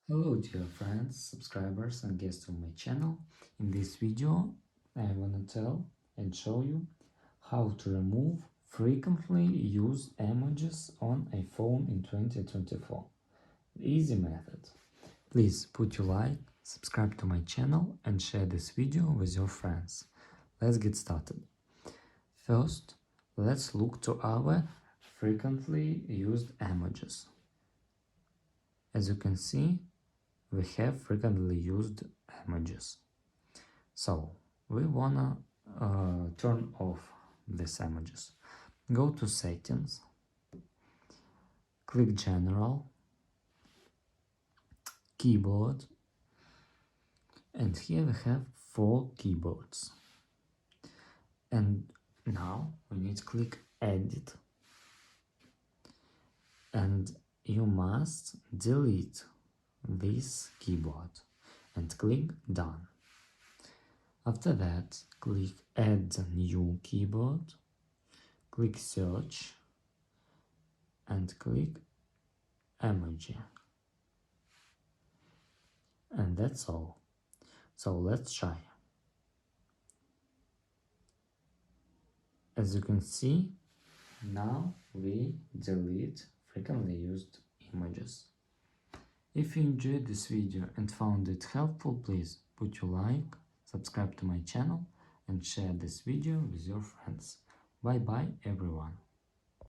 Hello dear friends, subscribers and guests of my channel. In this video I wanna tell and show you how to remove frequently used emojis on iPhone in 2024. Easy method. Please put your like, subscribe to my channel and share this video with your friends. Let's get started. First, let's look to our frequently used emojis. As you can see, we have frequently used emojis. So we wanna turn off these emojis. Go to settings, click general, keyboard, and here we have 4 keyboards. And now we need to click edit, and you must delete this keyboard and click done. After that, click add new keyboard, click search and click emoji. And that's all. So let's try. As you can see, now we delete frequently used images. If you enjoyed this video and found it helpful, please put your like, subscribe to my channel and share this video with your friends. Bye bye everyone.